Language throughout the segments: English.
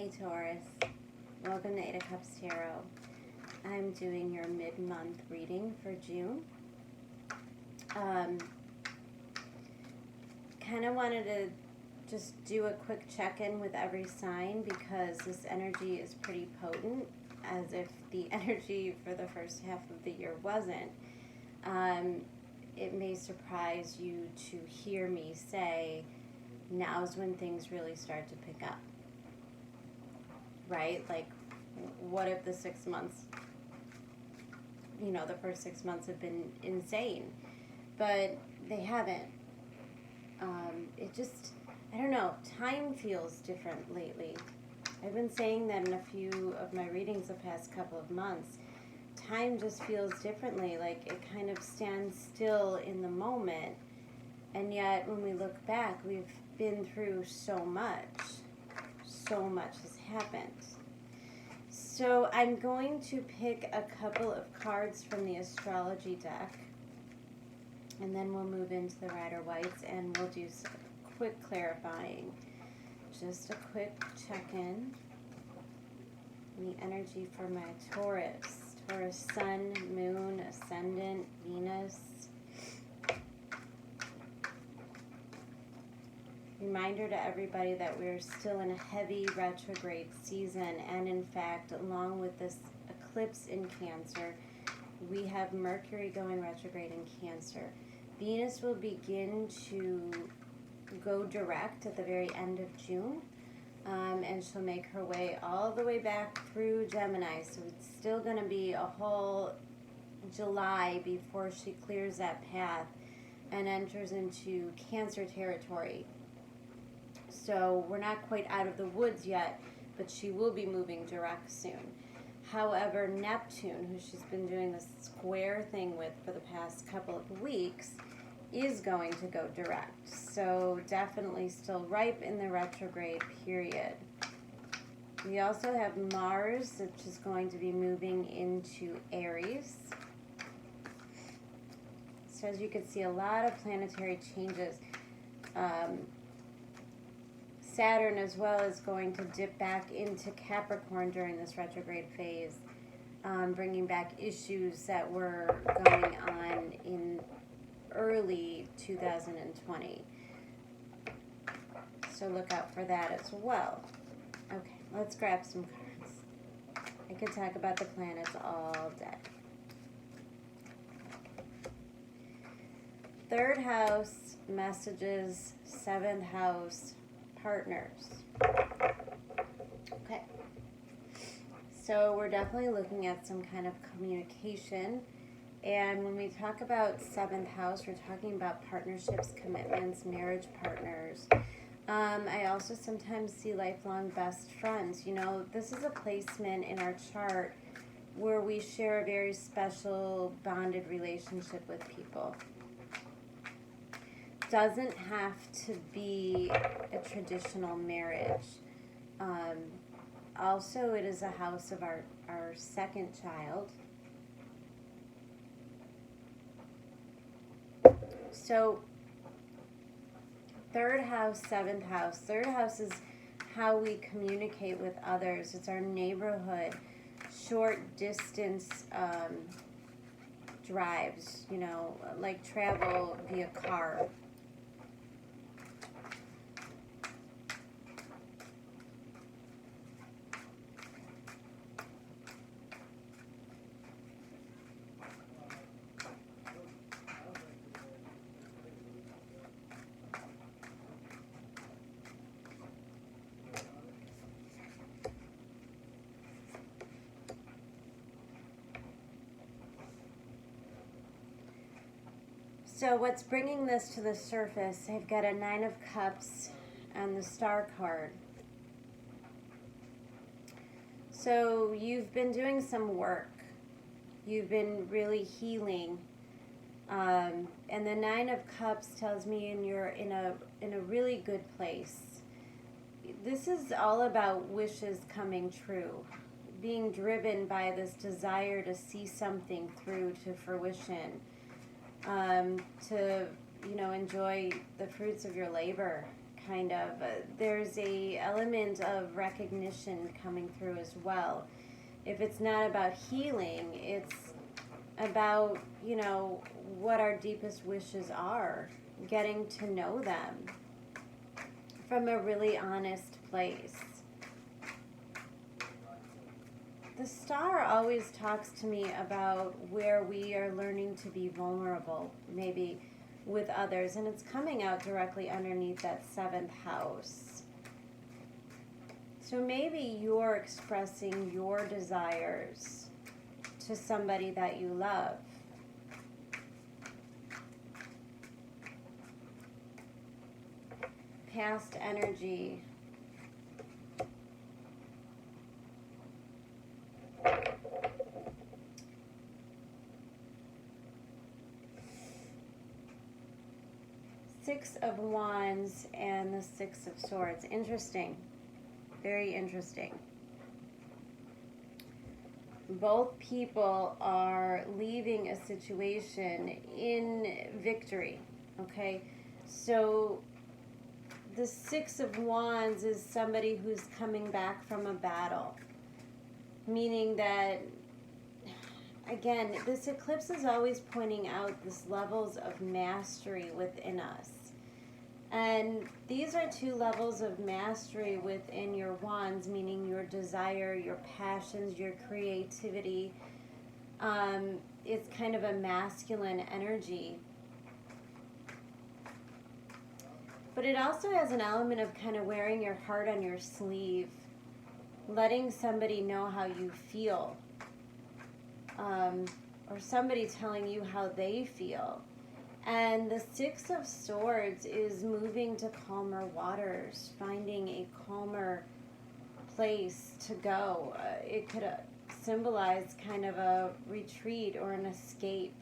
Hey Taurus, welcome to 8 of Cups Tarot. I'm doing your mid-month reading for June. Kind of wanted to just do a quick check-in with every sign because this energy is pretty potent, as if the energy for the first half of the year wasn't. It may surprise you to hear me say, now's when things really start to pick up. Right? Like, what if the 6 months, the first 6 months have been insane, but they haven't. It just, I don't know, time feels different lately. I've been saying that in a few of my readings the past couple of months. Time just feels differently, like it kind of stands still in the moment, and yet when we look back, we've been through so much has happened. So I'm going to pick a couple of cards from the Astrology deck, and then we'll move into the Rider-Waites, and we'll do some quick clarifying. Just a quick check-in. The energy for my Taurus. Taurus Sun, Moon, Ascendant, Venus. Reminder to everybody that we're still in a heavy retrograde season, and in fact, along with this eclipse in Cancer, we have Mercury going retrograde in Cancer. Venus will begin to go direct at the very end of June, and she'll make her way all the way back through Gemini, so it's still going to be a whole July before she clears that path and enters into Cancer territory. So we're not quite out of the woods yet, but she will be moving direct soon. However, Neptune, who she's been doing this square thing with for the past couple of weeks, is going to go direct. So definitely still ripe in the retrograde period. We also have Mars, which is going to be moving into Aries. So as you can see, a lot of planetary changes. Saturn as well is going to dip back into Capricorn during this retrograde phase, bringing back issues that were going on in early 2020. So look out for that as well. Okay, let's grab some cards. I could talk about the planets all day. Third house, messages. Seventh house, partners. Okay, so we're definitely looking at some kind of communication, and when we talk about seventh house, we're talking about partnerships, commitments, marriage partners. I also sometimes see lifelong best friends. This is a placement in our chart where we share a very special bonded relationship with people. Doesn't have to be a traditional marriage. Also, it is a house of our second child. So, third house, seventh house. Third house is how we communicate with others. It's our neighborhood, short distance drives, like travel via car. So what's bringing this to the surface, I've got a 9 of Cups and the Star card. So you've been doing some work. You've been really healing. And the 9 of Cups tells me you're in a really good place. This is all about wishes coming true. Being driven by this desire to see something through to fruition. To enjoy the fruits of your labor, kind of. There's a element of recognition coming through as well. If it's not about healing, it's about, you know, what our deepest wishes are, getting to know them from a really honest place. The star always talks to me about where we are learning to be vulnerable, maybe with others, and it's coming out directly underneath that 7th house. So maybe you're expressing your desires to somebody that you love. Past energy. Six of Wands and the 6 of Swords. Interesting. Very interesting. Both people are leaving a situation in victory. Okay? So the 6 of Wands is somebody who's coming back from a battle. Meaning that, again, this eclipse is always pointing out this levels of mastery within us. And these are 2 levels of mastery within your wands, meaning your desire, your passions, your creativity. It's kind of a masculine energy. But it also has an element of kind of wearing your heart on your sleeve, letting somebody know how you feel, or somebody telling you how they feel. And the 6 of Swords is moving to calmer waters, finding a calmer place to go. It could symbolize kind of a retreat or an escape.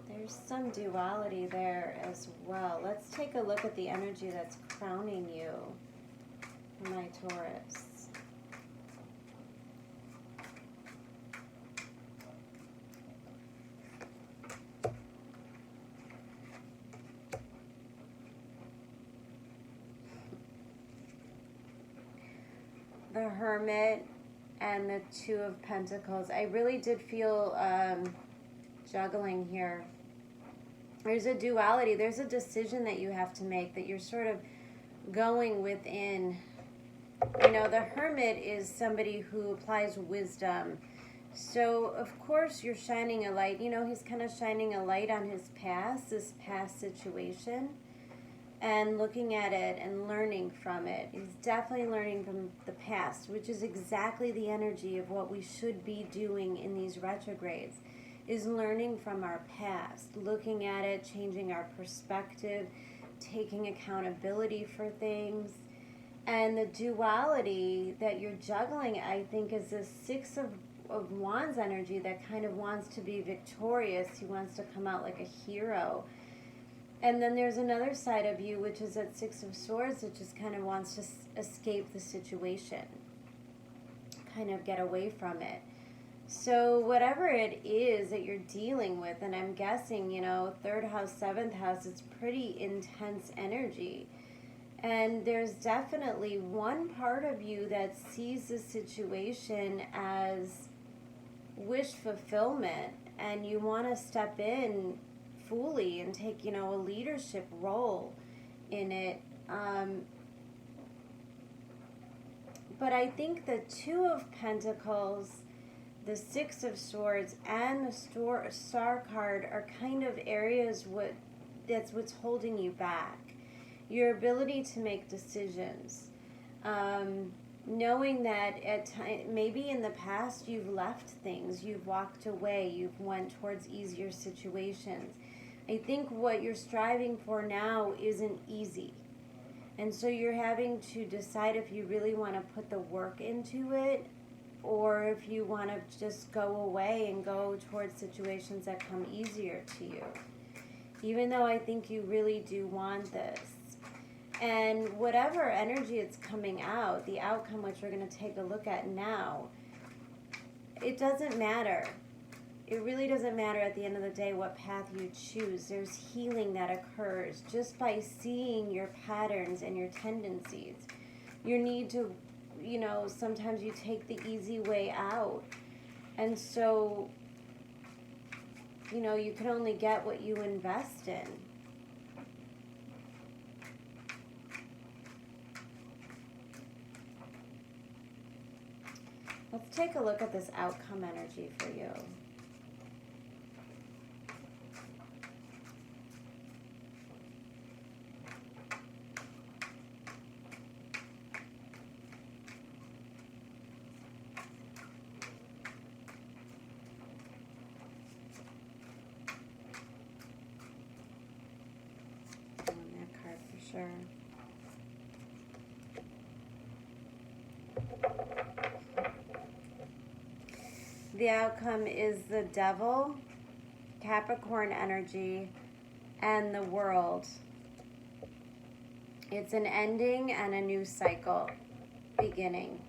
There's some duality there as well. Let's take a look at the energy that's crowning you, my Taurus. The Hermit and the 2 of Pentacles. I really did feel juggling here. There's a duality. There's a decision that you have to make, that you're sort of going within. You know, the Hermit is somebody who applies wisdom. So, of course, you're shining a light. You know, he's kind of shining a light on his past, this past situation, and looking at it and learning from it. He's definitely learning from the past, which is exactly the energy of what we should be doing in these retrogrades, is learning from our past, looking at it, changing our perspective, taking accountability for things. And the duality that you're juggling, I think, is this 6 of Wands energy that kind of wants to be victorious. He wants to come out like a hero. And then there's another side of you, which is that 6 of Swords, that just kind of wants to escape the situation, kind of get away from it. So whatever it is that you're dealing with, and I'm guessing, you know, 3rd house, 7th house, it's pretty intense energy. And there's definitely one part of you that sees the situation as wish fulfillment, and you want to step in fully and take, you know, a leadership role in it. But I think the 2 of Pentacles, the 6 of Swords, and the Star card are kind of areas that's what's holding you back. Your ability to make decisions. Knowing that at maybe in the past you've left things, you've walked away, you've went towards easier situations. I think what you're striving for now isn't easy. And so you're having to decide if you really want to put the work into it, or if you want to just go away and go towards situations that come easier to you. Even though I think you really do want this. And whatever energy it's coming out, the outcome, which we're going to take a look at now, it doesn't matter. it really doesn't matter at the end of the day what path you choose. There's healing that occurs just by seeing your patterns and your tendencies. Your need to, you know, sometimes you take the easy way out. And so, you know, you can only get what you invest in. Let's take a look at this outcome energy for you. Sure. The outcome is the Devil, Capricorn energy, and the World. It's an ending and a new cycle beginning.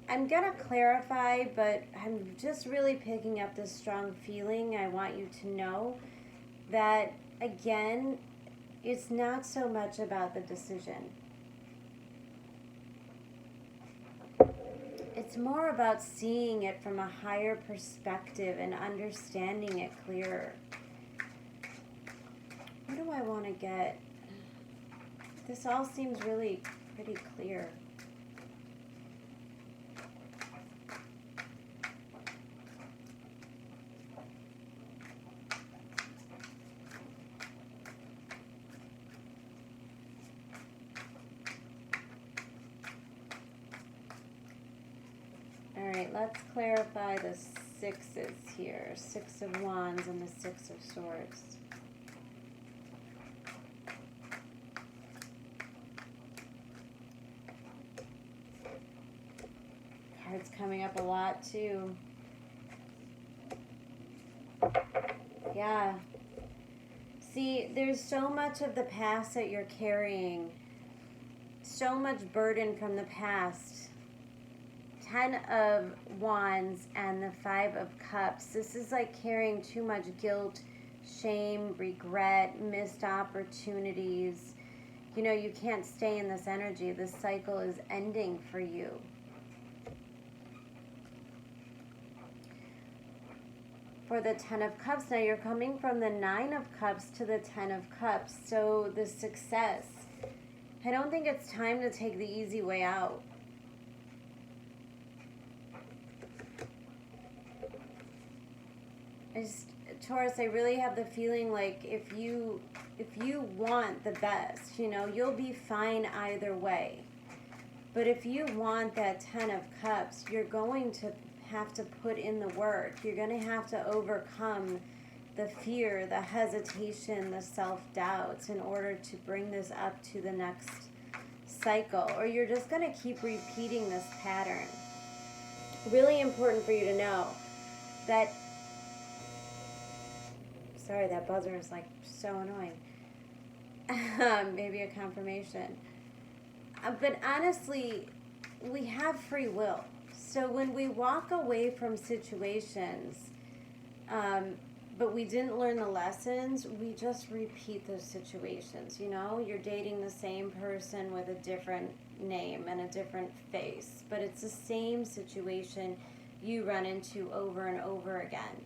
I'm going to clarify, but I'm just really picking up this strong feeling. I want you to know that, again, it's not so much about the decision. It's more about seeing it from a higher perspective and understanding it clearer. What do I want to get? This all seems really pretty clear. Let's clarify the sixes here. 6 of Wands and the 6 of Swords. Cards coming up a lot too. Yeah. See, there's so much of the past that you're carrying. So much burden from the past. 10 of Wands and the 5 of Cups. This is like carrying too much guilt, shame, regret, missed opportunities. You know, you can't stay in this energy. This cycle is ending for you. For the 10 of Cups, now you're coming from the 9 of Cups to the 10 of Cups. So the success. I don't think it's time to take the easy way out. Taurus, I really have the feeling like if you want the best, you know, you'll be fine either way. But if you want that 10 of Cups, you're going to have to put in the work. You're going to have to overcome the fear, the hesitation, the self-doubts in order to bring this up to the next cycle. Or you're just going to keep repeating this pattern. Really important for you to know that... Sorry, that buzzer is like so annoying. Maybe a confirmation. But honestly, we have free will. So when we walk away from situations, but we didn't learn the lessons, we just repeat those situations. You know, you're dating the same person with a different name and a different face, but it's the same situation you run into over and over again.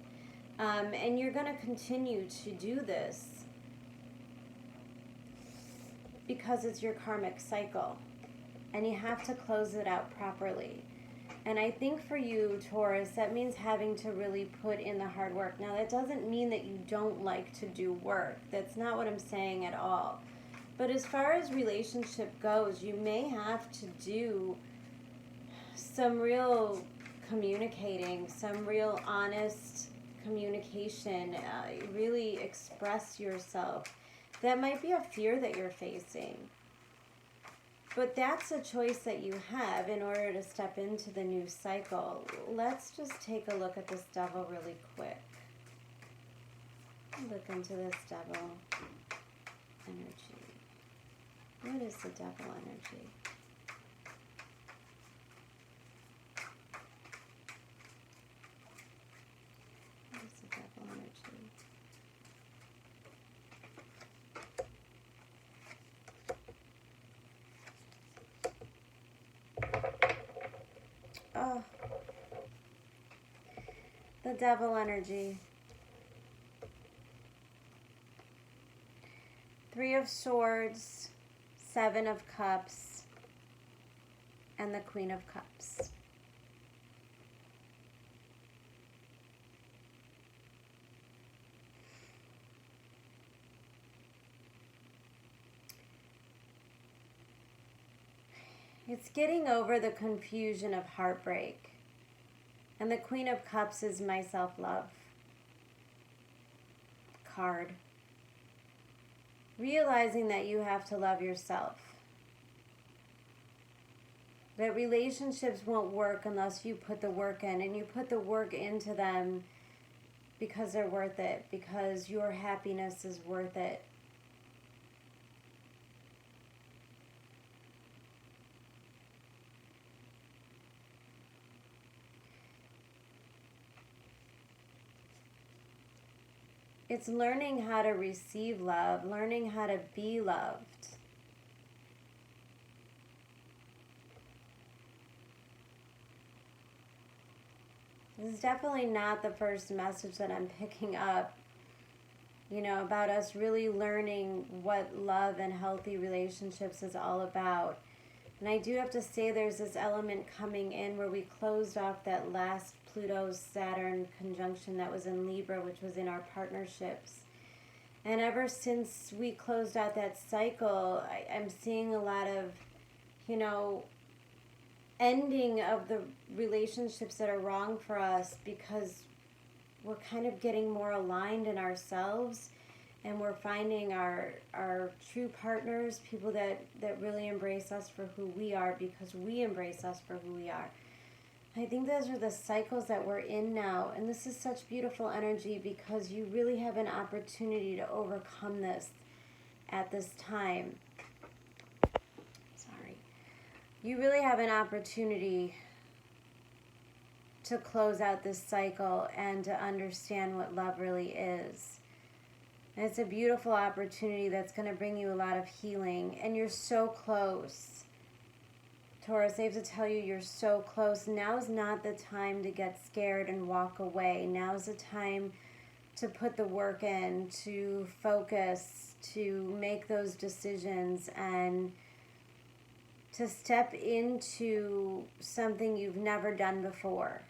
And you're going to continue to do this because it's your karmic cycle. And you have to close it out properly. And I think for you, Taurus, that means having to really put in the hard work. Now, that doesn't mean that you don't like to do work. That's not what I'm saying at all. But as far as relationship goes, you may have to do some real communicating, some real honest communication, really express yourself. That might be a fear that you're facing. But that's a choice that you have in order to step into the new cycle. Let's just take a look at this Devil really quick. Look into this Devil energy. What is the Devil energy? the Devil energy. Three of Swords, Seven of Cups, and the Queen of Cups. It's getting over the confusion of heartbreak. And the Queen of Cups is my self-love card. Realizing that you have to love yourself. That relationships won't work unless you put the work in. And you put the work into them because they're worth it. Because your happiness is worth it. It's learning how to receive love, learning how to be loved. This is definitely not the first message that I'm picking up, you know, about us really learning what love and healthy relationships is all about. And I do have to say there's this element coming in where we closed off that last Pluto-Saturn conjunction that was in Libra, which was in our partnerships. And ever since we closed out that cycle, I'm seeing a lot of, you know, ending of the relationships that are wrong for us because we're kind of getting more aligned in ourselves. And we're finding our true partners, people that really embrace us for who we are because we embrace us for who we are. I think those are the cycles that we're in now. And this is such beautiful energy because you really have an opportunity to overcome this at this time. Sorry. You really have an opportunity to close out this cycle and to understand what love really is. And it's a beautiful opportunity that's going to bring you a lot of healing. And you're so close. Taurus, I have to tell you, you're so close. Now's not the time to get scared and walk away. Now's the time to put the work in, to focus, to make those decisions, and to step into something you've never done before.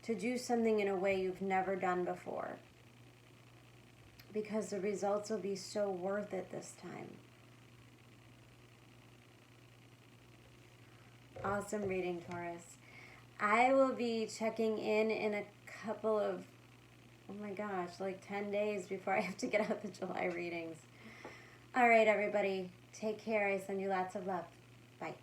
To do something in a way you've never done before. Because the results will be so worth it this time. Awesome reading, Taurus. I will be checking in a couple of, oh my gosh, like 10 days before I have to get out the July readings. All right, everybody. Take care. I send you lots of love. Bye.